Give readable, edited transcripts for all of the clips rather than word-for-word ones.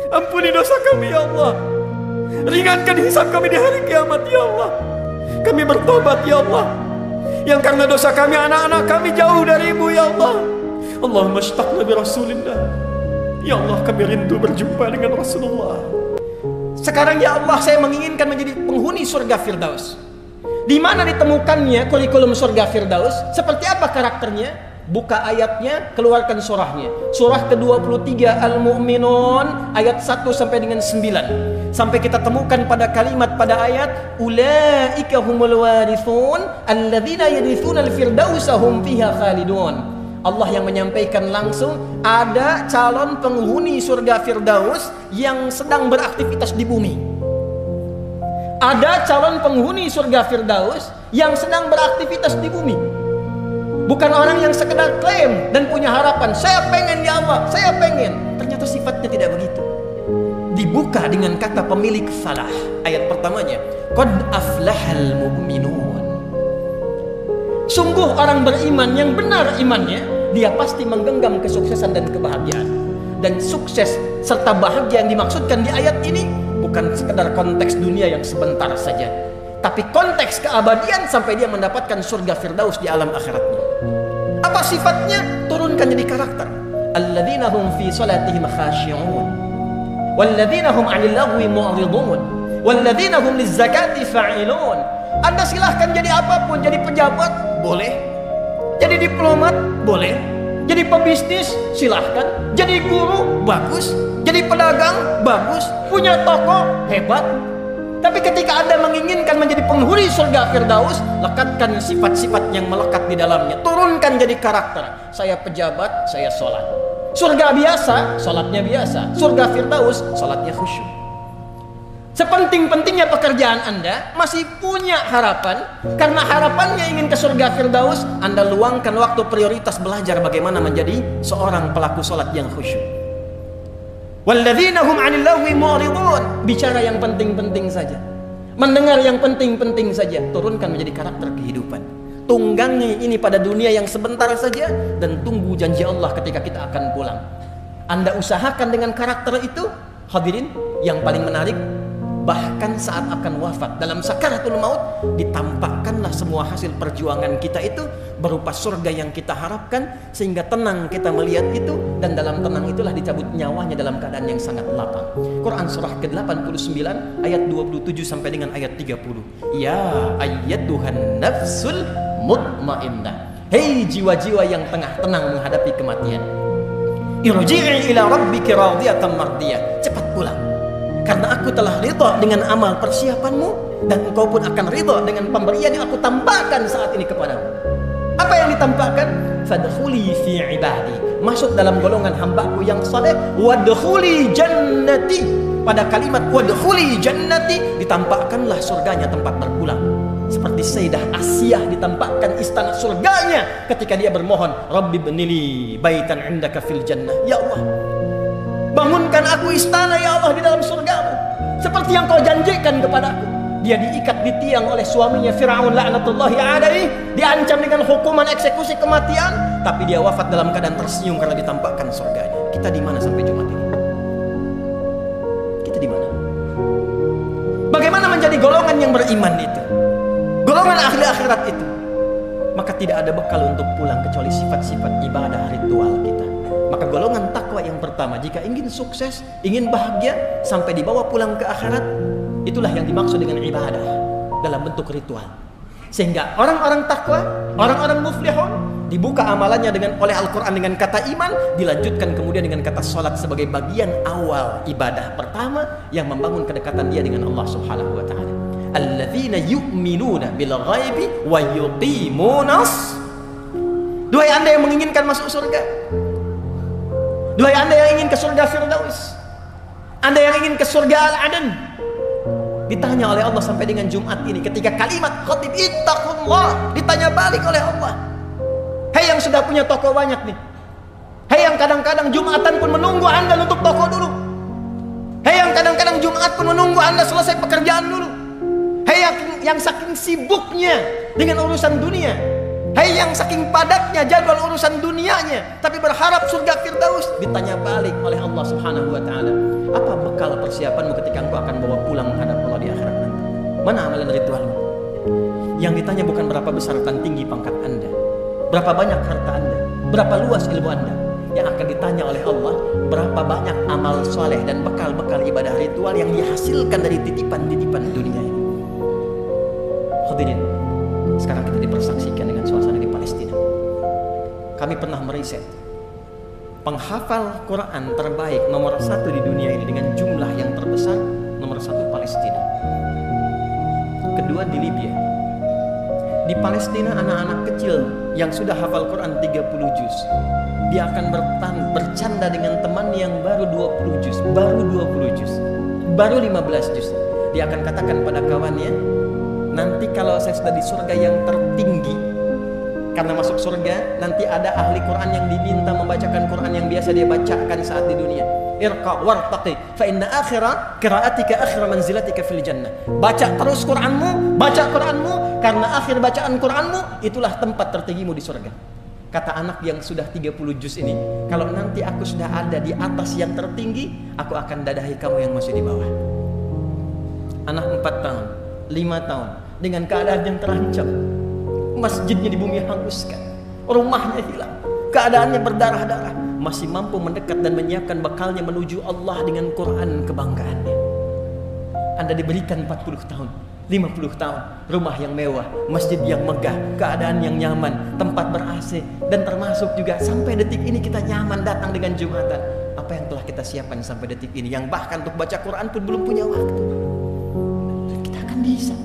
Ampuni dosa kami ya Allah. Ringankan hisab kami di hari kiamat ya Allah. Kami bertobat ya Allah, yang karena dosa kami anak-anak kami jauh darimu ya Allah. Allahumma ashtaqna bi Rasulillah. Ya Allah, kami rindu berjumpa dengan Rasulullah. Sekarang ya Allah, saya menginginkan menjadi penghuni surga Firdaus. Di mana ditemukannya kurikulum surga Firdaus? Seperti apa karakternya? Buka ayatnya, keluarkan surahnya. Surah ke-23 Al-Mu'minun ayat 1 sampai dengan 9. Sampai kita temukan pada kalimat pada ayat ulaika humul warithun alladzina yarithuna al-firdausa hum fiha khalidun. Allah yang menyampaikan langsung ada calon penghuni surga Firdaus yang sedang beraktivitas di bumi. Ada calon penghuni surga Firdaus yang sedang beraktivitas di bumi. Bukan orang yang sekedar klaim dan punya harapan, saya pengen ya Allah, saya pengen. Ternyata sifatnya tidak begitu. Dibuka dengan kata pemilik falah. Ayat pertamanya, qad aflahal mu'minun. Sungguh orang beriman yang benar imannya, dia pasti menggenggam kesuksesan dan kebahagiaan. Dan sukses serta bahagia yang dimaksudkan di ayat ini bukan sekedar konteks dunia yang sebentar saja, tapi konteks keabadian sampai dia mendapatkan surga Firdaus di alam akhiratnya. Apa sifatnya? Turunkan jadi karakter. Alladzina hum fi salatihim khashi'un, walladzina hum 'anil lagwi mu'ridun, walladzina hum lizzakati fa'ilun. Anda silahkan jadi apapun, jadi pejabat boleh, jadi diplomat boleh, jadi pebisnis silahkan, jadi guru bagus, jadi pedagang bagus, punya toko hebat. Tapi ketika Anda menginginkan menjadi penghuni surga Firdaus, lekatkan sifat-sifat yang melekat di dalamnya. Turunkan jadi karakter. Saya pejabat, saya sholat. Surga biasa, sholatnya biasa. Surga Firdaus, sholatnya khusyuk. Sepenting-pentingnya pekerjaan Anda, masih punya harapan. Karena harapannya ingin ke surga Firdaus, Anda luangkan waktu prioritas belajar bagaimana menjadi seorang pelaku sholat yang khusyuk. Walladzina hum 'anil lagwi mu'ridun. Bicara yang penting-penting saja, mendengar yang penting-penting saja. Turunkan menjadi karakter kehidupan. Tunggangi ini pada dunia yang sebentar saja, dan tunggu janji Allah ketika kita akan pulang. Anda usahakan dengan karakter itu. Hadirin, yang paling menarik, bahkan saat akan wafat dalam sakaratul maut, ditampakkanlah semua hasil perjuangan kita itu berupa surga yang kita harapkan, sehingga tenang kita melihat itu, dan dalam tenang itulah dicabut nyawanya dalam keadaan yang sangat lapang. Quran surah ke-89 ayat 27 sampai dengan ayat 30. Ya ayyatuhan nafsul mutmainnah. Hei jiwa-jiwa yang tengah tenang menghadapi kematian, irji'i ila rabbiki radiyatan mardiyah. Cepat pulang, karena aku telah ridha dengan amal persiapanmu, dan engkau pun akan ridha dengan pemberian yang aku tampakkan saat ini kepadamu. Apa yang ditampakkan? Fadkhuli fi ibadi. Masuk dalam golongan hambaku yang saleh. Wadkhuli jannati. Pada kalimat wadkhuli jannati ditampakkanlah surganya tempat berpulang. Seperti Sayyidah Asiyah ditampakkan istana surganya ketika dia bermohon, Rabbi bnili baitan indaka fil jannah. Ya Allah, bangunkan aku istana ya Allah di dalam surgamu, seperti yang kau janjikan kepadaku. Dia diikat di tiang oleh suaminya Fir'aun laknatullahi alaihi, diancam dengan hukuman eksekusi kematian, tapi dia wafat dalam keadaan tersenyum karena ditampakkan surganya. Kita di mana sampai Jumat ini? Kita di mana? Bagaimana menjadi golongan yang beriman itu? Golongan ahli akhirat itu? Maka tidak ada bekal untuk pulang kecuali sifat-sifat ibadah ritual kita. Maka golongan takwa yang pertama, jika ingin sukses, ingin bahagia sampai dibawa pulang ke akhirat, itulah yang dimaksud dengan ibadah dalam bentuk ritual. Sehingga orang-orang takwa, orang-orang muflihun, dibuka amalannya oleh Al-Quran dengan kata iman, dilanjutkan kemudian dengan kata salat sebagai bagian awal ibadah pertama yang membangun kedekatan dia dengan Allah Subhanahu wa taala. Alladzina yu'minuna bil ghaibi wa yuqimunas. Duhai Anda yang menginginkan masuk surga, duhai Anda yang ingin ke surga Firdaus, Anda yang ingin ke surga Al-Adan, ditanya oleh Allah sampai dengan Jumat ini ketika kalimat khatib ittaqullah, ditanya balik oleh Allah. Hei yang sudah punya toko banyak nih, hei yang kadang-kadang Jumatan pun menunggu Anda nutup toko dulu, hei yang kadang-kadang Jumat pun menunggu Anda selesai pekerjaan dulu, hei yang saking sibuknya dengan urusan dunia, hei yang saking padatnya jadwal urusan dunianya tapi berharap surga Firdaus, ditanya balik oleh Allah Subhanahu wa taala, apa persiapanmu ketika engkau akan bawa pulang menghadap Allah di akhirat nanti? Mana amalan ritualmu? Yang ditanya bukan berapa besar dan tinggi pangkat Anda, berapa banyak harta Anda, berapa luas ilmu Anda. Yang akan ditanya oleh Allah, berapa banyak amal soleh dan bekal-bekal ibadah ritual yang dihasilkan dari titipan-titipan dunia ini. Hadirin, sekarang kita dipersaksikan dengan suasana di Palestina. Kami pernah meriset penghafal Quran terbaik nomor 1 di dunia ini dengan jumlah yang terbesar, nomor 1 Palestina, kedua di Libya. Di Palestina anak-anak kecil yang sudah hafal Quran 30 juz, dia akan bercanda dengan teman yang baru 20 juz, baru 20 juz, baru 15 juz. Dia akan katakan pada kawannya, nanti kalau saya sudah di surga yang tertinggi, karena masuk surga nanti ada ahli Quran yang diminta membacakan Quran yang biasa dia bacakan saat di dunia. Irqa wartaqi fa inna akhira qiraatika akhira manzilatika fil jannah. Baca terus Quranmu, baca Quranmu, karena akhir bacaan Quranmu itulah tempat tertinggimu di surga. Kata anak yang sudah 30 juz ini, kalau nanti aku sudah ada di atas yang tertinggi, aku akan dadahi kamu yang masih di bawah. Anak 4 tahun, 5 tahun, dengan keadaan yang terancam, masjidnya di bumi hanguskan, rumahnya hilang, keadaannya berdarah-darah, masih mampu mendekat dan menyiapkan bekalnya menuju Allah dengan Quran kebanggaannya. Anda diberikan 40 tahun, 50 tahun, rumah yang mewah, masjid yang megah, keadaan yang nyaman, tempat ber-AC, dan termasuk juga sampai detik ini kita nyaman datang dengan Jumatan. Apa yang telah kita siapkan sampai detik ini, yang bahkan untuk baca Quran pun belum punya waktu. Kita akan bisa.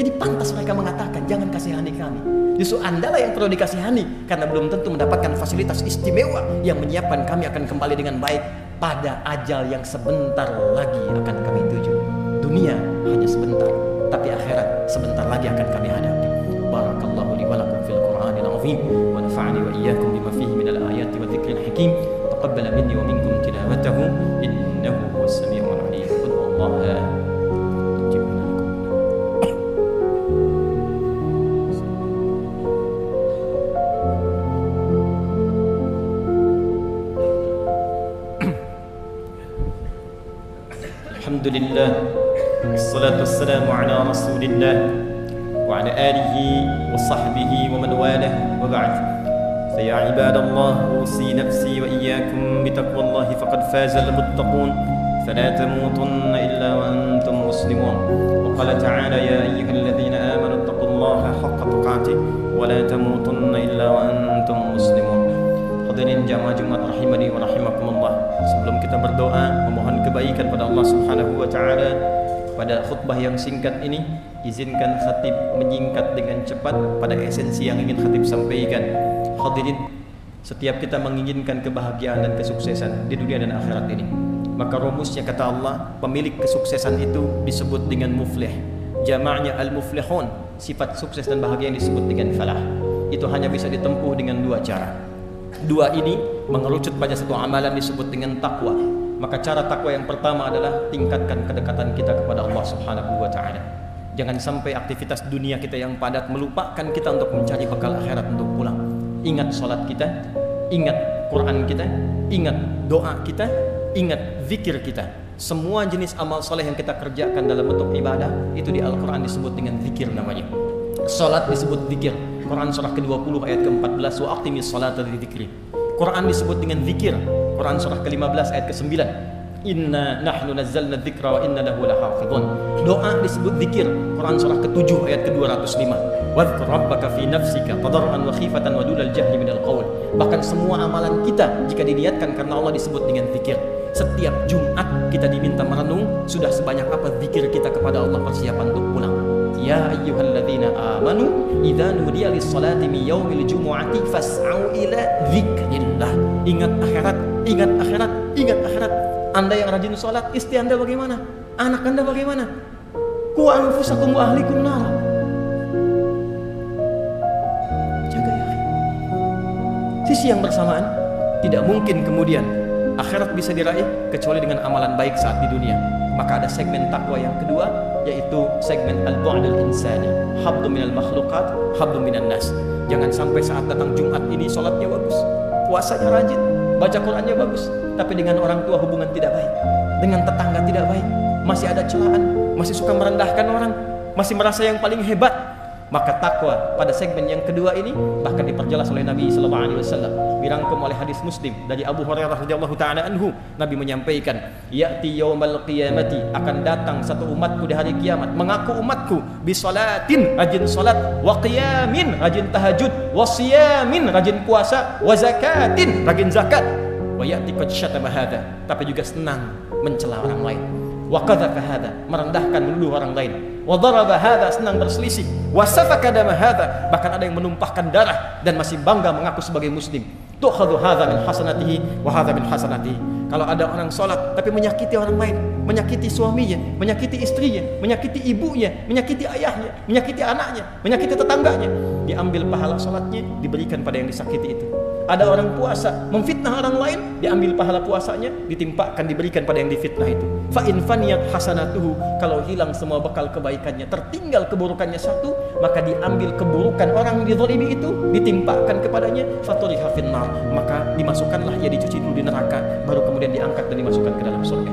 Jadi pantas mereka mengatakan, jangan kasihani kami. Justru Anda lah yang perlu dikasihani, karena belum tentu mendapatkan fasilitas istimewa yang menyiapkan kami akan kembali dengan baik pada ajal yang sebentar lagi akan kami tuju. Dunia hanya sebentar, tapi akhirat sebentar lagi akan kami hadapi. Barakallahu li wa lakum fil Qur'anil azim wa nafa'ani wa iyyakum bima fihi minal ayati wa dzikril hakim. Taqabbal minni wa minkum tilawatahu innahu huwas samiul alim. Wallahi Alhamdulillah, wassalatu wassalamu ala rasulillah wa ala alihi wa sahbihi wa man walah, wa ba'd. Faya ibadallah, usi nafsi wa iyyakum bitaqwallahi faqad fazal muttaqun, fala tamutunna illa wa antum muslimun. Wa qala ta'ala ya ayyuhalladzina amanu taqullaha haqqa tuqatih wa la tamutunna illa wa antum muslimun. Hadirin jamaah Jumat rahimani wa rahimakumullah. Sebelum kita berdoa memohon kebaikan pada Allah Subhanahu wa taala, pada khutbah yang singkat ini izinkan khatib menyingkat dengan cepat pada esensi yang ingin khatib sampaikan. Hadirin, setiap kita menginginkan kebahagiaan dan kesuksesan di dunia dan akhirat ini, maka rumusnya kata Allah, pemilik kesuksesan itu disebut dengan muflih. Jamaknya al-muflihun, sifat sukses dan bahagia yang disebut dengan falah. Itu hanya bisa ditempuh dengan 2 cara. 2 ini mengerucut pada satu amalan disebut dengan takwa. Maka cara takwa yang pertama adalah tingkatkan kedekatan kita kepada Allah Subhanahu wa taala. Jangan sampai aktivitas dunia kita yang padat melupakan kita untuk mencari bekal akhirat untuk pulang. Ingat salat kita, ingat Quran kita, ingat doa kita, ingat zikir kita. Semua jenis amal soleh yang kita kerjakan dalam bentuk ibadah itu di Al-Quran disebut dengan zikir namanya. Salat disebut zikir. Quran surah ke-20 ayat ke-14, wa aqimis salata lidzikri. Quran disebut dengan zikir. Quran surah ke-15 ayat ke-9, inna nahnu nazzalna dzikra wa inna lahu lahafizun. Doa disebut zikir. Quran surah ke-7 ayat ke-205, wadhkur rabbaka fi nafsika tadarruan wa khifatan wa dunal jahri minal qaul. Bahkan semua amalan kita jika diniatkan karena Allah disebut dengan zikir. Setiap Jumat kita diminta merenung sudah sebanyak apa zikir kita kepada Allah persiapan untuk pulang. Ya ayyuhalladzina amanu idza nudiya lis-salati min yaumil jumu'ati fas'au ila dzikrillah. Ingat akhirat, ingat akhirat, ingat akhirat. Anda yang rajin salat, istri Anda bagaimana? Anak Anda bagaimana? Qu anfusakum wa ahlikum nar. Jaga ya. Sisi yang bersamaan, tidak mungkin kemudian akhirat bisa diraih kecuali dengan amalan baik saat di dunia. Maka ada segmen takwa yang kedua, yaitu segmen al-bu'dul insani, habdu minal makhluqat, habdu minan nas. Jangan sampai saat datang Jumat ini sholatnya bagus, puasanya rajin, baca Qurannya bagus, tapi dengan orang tua hubungan tidak baik. dengan tetangga tidak baik, masih ada celaan, masih suka merendahkan orang, masih merasa yang paling hebat, maka takwa pada segmen yang kedua ini bahkan diperjelas oleh Nabi sallallahu alaihi wasallam, dirangkum oleh hadis Muslim dari Abu Hurairah radhiyallahu taala anhu. Nabi menyampaikan, ya'ti yaumal qiyamati, akan datang satu umatku di hari kiamat, mengaku umatku, bi salatin, rajin salat, wa qiyamin, rajin tahajud, wa siyamin, rajin puasa, wa zakatin, rajin zakat, wa ya'ti qad syatama hadza, tapi juga senang mencela orang lain, wa qadhafa hadza, merendahkan menuduh orang lain, wa daraba hadza, senang berselisih, wa safaka dama hadza, bahkan ada yang menumpahkan darah dan masih bangga mengaku sebagai muslim. Tu'khadhu hadza min hasanatihi wa hadza min hasanatihi. Kalau ada orang salat tapi menyakiti orang lain, menyakiti suaminya, menyakiti istrinya, menyakiti ibunya, menyakiti ayahnya, menyakiti anaknya, menyakiti tetangganya, diambil pahala salatnya, diberikan pada yang disakiti itu. Ada orang puasa memfitnah orang lain, diambil pahala puasanya, ditimpakan, diberikan pada yang difitnah itu. Fa in faniyat hasanatuhu, kalau hilang semua bekal kebaikannya, tertinggal keburukannya satu, maka diambil keburukan orang yang dizalimi itu, ditimpakan kepadanya, faturiha finnar, maka dimasukkanlah ia, dicuci dulu di neraka, baru kemudian diangkat dan dimasukkan ke dalam surga.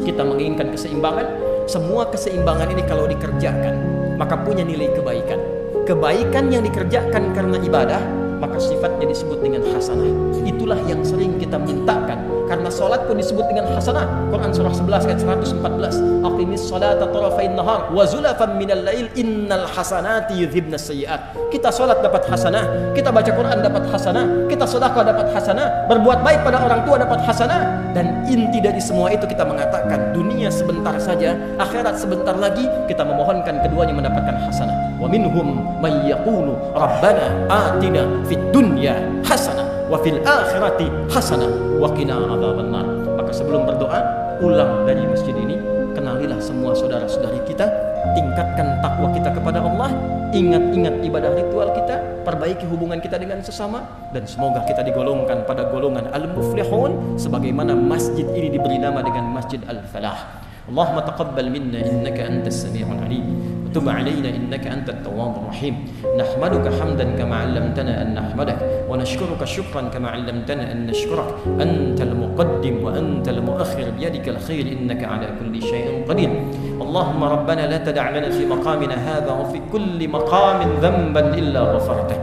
Kita menginginkan keseimbangan. Semua keseimbangan ini kalau dikerjakan, maka punya nilai kebaikan. Kebaikan yang dikerjakan karena ibadah, maka sifatnya disebut dengan hasanah. Itulah yang sering kita mintakan. Karena salat pun disebut dengan hasanah. Quran surah 11 ayat 114. Aqimis salata tarafain nahar wa zulafan minal lail innal hasanati yudhibnas sayyi'at. Kita salat dapat hasanah, kita baca Quran dapat hasanah, kita sedekah dapat hasanah, berbuat baik pada orang tua dapat hasanah. Dan inti dari semua itu kita mengatakan dunia sebentar saja, akhirat sebentar lagi, kita memohonkan keduanya mendapatkan hasanah. Wa minhum may yaqulu rabbana atina fid dunya hasanah wa fil akhirati hasanah wa qina adzabannar. Maka sebelum berdoa, ulang dari masjid ini, kenalilah semua saudara-saudari kita, tingkatkan takwa kita kepada Allah, ingat-ingat ibadah ritual kita, perbaiki hubungan kita dengan sesama, dan semoga kita digolongkan pada golongan al-muflihun sebagaimana masjid ini diberi nama dengan Masjid Al-Falah. Allahumma taqabbal minna innaka antas sami'ul alim wa tub 'alaina innaka antat tawwabur rahim. Nahmaduka hamdan kama 'allamtana an nahmadak wa nashkuruka syukran kama 'allamtana an nashkurak. Antal muqaddim wa antal muakhir biyadikal khair innaka 'ala kulli syai'in qadir. Allahumma rabbana la tada' lana fi maqamina hadha wa fi kulli maqamin dhanban illa ghafartah.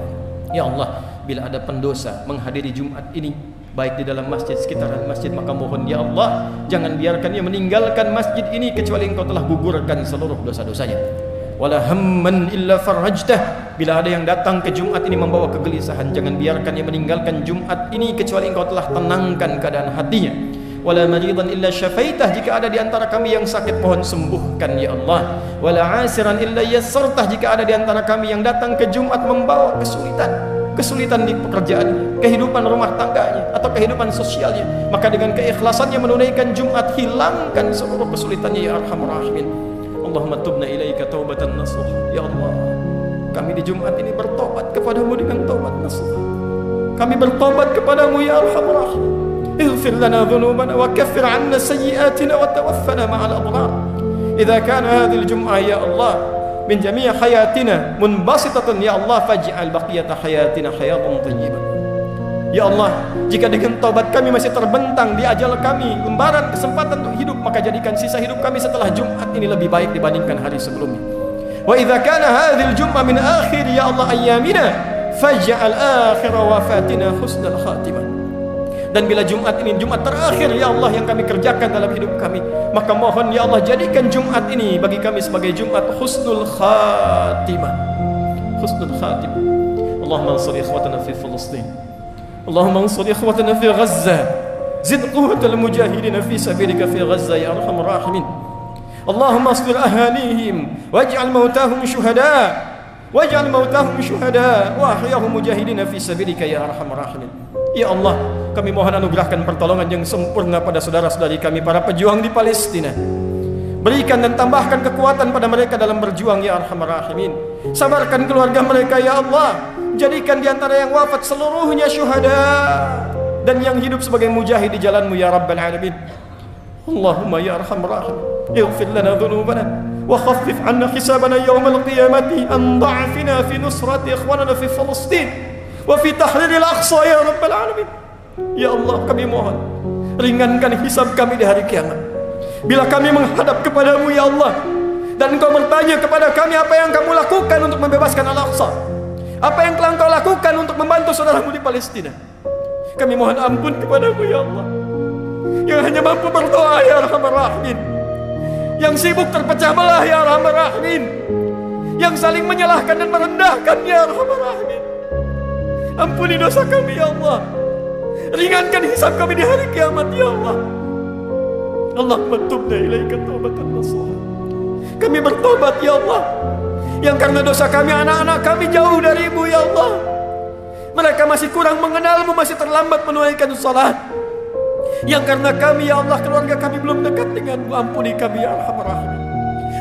Ya Allah, bila ada pendosa menghadiri Jumat ini, baik di dalam masjid, sekitaran masjid, maka mohon ya Allah, jangan biarkan ia meninggalkan masjid ini kecuali Engkau telah gugurkan seluruh dosa-dosanya. Wala hamman illa farajtah, bila ada yang datang ke Jumat ini membawa kegelisahan, jangan biarkan ia meninggalkan Jumat ini kecuali Engkau telah tenangkan keadaan hatinya. Wala maridan illa syafaitah, jika ada di antara kami yang sakit, mohon sembuhkan ya Allah. Wala asiran illa yassartah, jika ada di antara kami yang datang ke Jumat membawa kesulitan di pekerjaan, kehidupan rumah tangganya, atau kehidupan sosialnya, maka dengan keikhlasannya menunaikan Jumat, hilangkan seluruh kesulitannya ya arhamar rahimin. Allahumma tubna ilaika taubatan nasuh. Ya Allah, kami di Jumat ini bertobat kepadamu dengan taubat nasuh. Kami bertobat kepadamu ya arhamar rahimin. Ighfir lana dhunubana wa kaffir 'anna sayyi'atina wa tawaffana ma'al abrar. Idza kana hadhihi al-jum'ah ya Allah min jami' hayatina munbasitatan ya Allah, faj'al baqiyata hayatina hayatan thayyibah. Ya Allah, jika dengan taubat kami masih terbentang di ajal kami lembaran kesempatan untuk hidup, maka jadikan sisa hidup kami setelah Jumat ini lebih baik dibandingkan hari sebelumnya. Wa idza kana hadhil jum'ah min akhir ya Allah ayyamina, faj'al akhir wafatina husnal khatimah. Dan bila Jumat ini Jumat terakhir ya Allah yang kami kerjakan dalam hidup kami, maka mohon ya Allah jadikan Jumat ini bagi kami sebagai Jumat husnul khatimah. Husnul khatimah. Allahumma ansur ikhwatana fi Filistin. Allahumma ansur ikhwatana fi Gaza. Zid quwwatal mujahidin fi sabilika fi Gaza ya arhamar rahimin. Allahumma asbir ahalihim waj'al mautahum syuhada. Waj'al mautahum syuhada wa ahyahum mujahidin fi sabilika ya arhamar rahimin. Ya Allah, kami mohon anugerahkan pertolongan yang sempurna pada saudara-saudari kami para pejuang di Palestina. Berikan dan tambahkan kekuatan pada mereka dalam berjuang ya arhamar rahimin. Sabarkan keluarga mereka ya Allah. Jadikan di antara yang wafat seluruhnya syuhada, dan yang hidup sebagai mujahid di jalan-Mu ya rabbal alamin. Allahumma ya arhamar rahimin, ighfir lana dhunubana wa khaffif 'anna hisabana yawmal qiyamati an da'afina fi nusrati ikhwanana fi Filistin wa fi tahriril aqsa ya rabbal alamin. Ya Allah, kami mohon ringankan hisab kami di hari kiamat. Bila kami menghadap kepadamu ya Allah, dan engkau bertanya kepada kami apa yang kamu lakukan untuk membebaskan Al-Aqsa, apa yang telah engkau lakukan untuk membantu saudaramu di Palestina, kami mohon ampun kepadamu ya Allah, yang hanya mampu berdoa ya Arhamar Rahimin, yang sibuk terpecah belah ya Arhamar Rahimin, yang saling menyalahkan dan merendahkan ya Arhamar Rahimin. Ampuni dosa kami ya Allah, ringankan hisab kami di hari kiamat ya Allah. Allahumma tubna ilaika taubatan nasuha. Kami bertobat ya Allah, yang karena dosa kami anak-anak kami jauh darimu ya Allah. Mereka masih kurang mengenalmu, masih terlambat menunaikan salat. Yang karena kami ya Allah, keluarga kami belum dekat denganmu. Ampuni kami ya Arhamar Rahimin,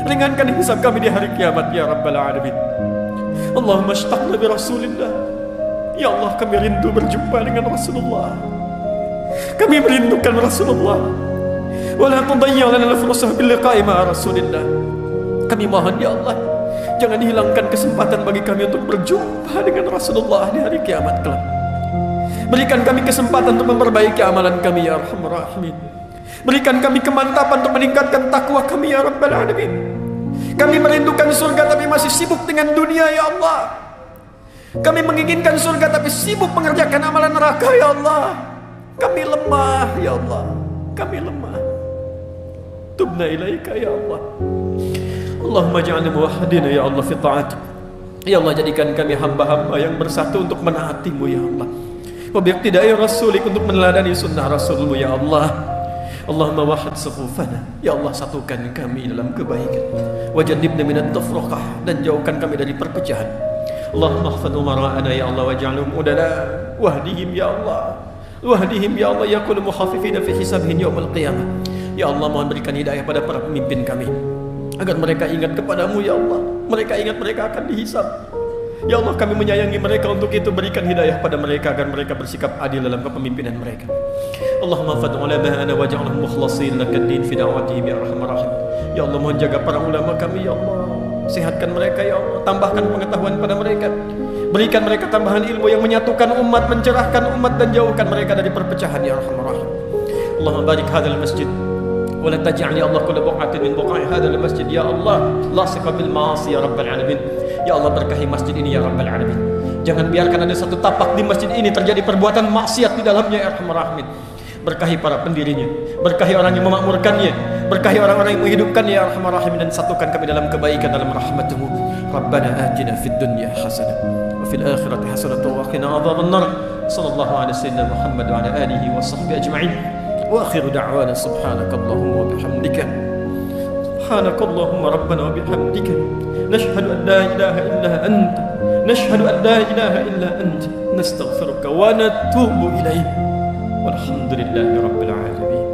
ringankan hisab kami di hari kiamat ya Rabbal Alamin. Allahumma ashtaqna bi Rasulillah. Ya Allah, kami rindu berjumpa dengan Rasulullah. Kami merindukan Rasulullah. Wala tudayyi' lana al-fursah bil liqa'i ma'a Rasulillah. Kami mohon ya Allah, jangan hilangkan kesempatan bagi kami untuk berjumpa dengan Rasulullah di hari kiamat kelak. Berikan kami kesempatan untuk memperbaiki amalan kami ya Arhamar Rahimin. Berikan kami kemantapan untuk meningkatkan takwa kami ya Rabbal Alamin. Kami merindukan surga tapi masih sibuk dengan dunia ya Allah. Kami menginginkan surga tapi sibuk mengerjakan amalan neraka ya Allah. Kami lemah ya Allah, kami lemah. Tubna ilaika ya Allah. Allahumma ja'alna muwahhidina ya Allah fi ta'atik. Ya Allah, jadikan kami hamba-hamba yang bersatu untuk menaati-Mu ya Allah. Wa biiqtida'i rasulik, untuk meneladani sunnah Rasul-Mu ya Allah. Allahumma wahhid sufufana. Ya Allah, satukan kami dalam kebaikan. Wa jannibna minat tafraqah, dan jauhkan kami dari perpecahan. Allahumma ihfadh umara'ana ya Allah, waj'alhum udala wahdihim ya Allah. Wahdihim ya Allah yakunu mukhafifina fi hisabihim yaumil qiyamah. Ya Allah, mohon berikan hidayah pada para pemimpin kami, agar mereka ingat kepadamu ya Allah. Mereka ingat mereka akan dihisab. Ya Allah, kami menyayangi mereka, untuk itu berikan hidayah pada mereka agar mereka bersikap adil dalam kepemimpinan mereka. Allahumma fad ulama'ana waj'alhum mukhlasin lakad-din fi da'watihim ya Arhamar Rahim. Ya Allah, mohon jaga para ulama kami ya Allah. Sehatkan mereka ya Allah, tambahkan pengetahuan pada mereka. Berikan mereka tambahan ilmu yang menyatukan umat, mencerahkan umat, dan jauhkan mereka dari perpecahan ya Arhamar Rahim. Allahumma barik hadzal masjid ولا تجعل يا الله كل بقعة من بقاع هذا المسجد يا الله لاصقة بالمعاصي يا رب العالمين. Ya Allah, berkahi masjid ini ya Rabbal Alamin. Jangan biarkan ada satu tapak di masjid ini terjadi perbuatan maksiat di dalamnya ya Arhamar Rahimin. Berkahi para pendirinya, berkahi orang yang memakmurkannya, berkahi orang-orang yang menghidupkannya ya Arhamar Rahimin, dan satukan kami dalam kebaikan dalam rahmat-Mu. Rabbana atina fid dunya hasanah wa fil akhirati hasanah wa qina adzaban nar. Sallallahu alaihi wasallam Muhammad wa ala alihi wa sahbihi ajma'in. وآخر دعوانا سبحانك اللهم وبحمدك سبحانك اللهم ربنا وبحمدك نشهد أن لا إله إلا أنت نشهد أن لا إله إلا أنت نستغفرك ونتوب إليك والحمد لله رب العالمين.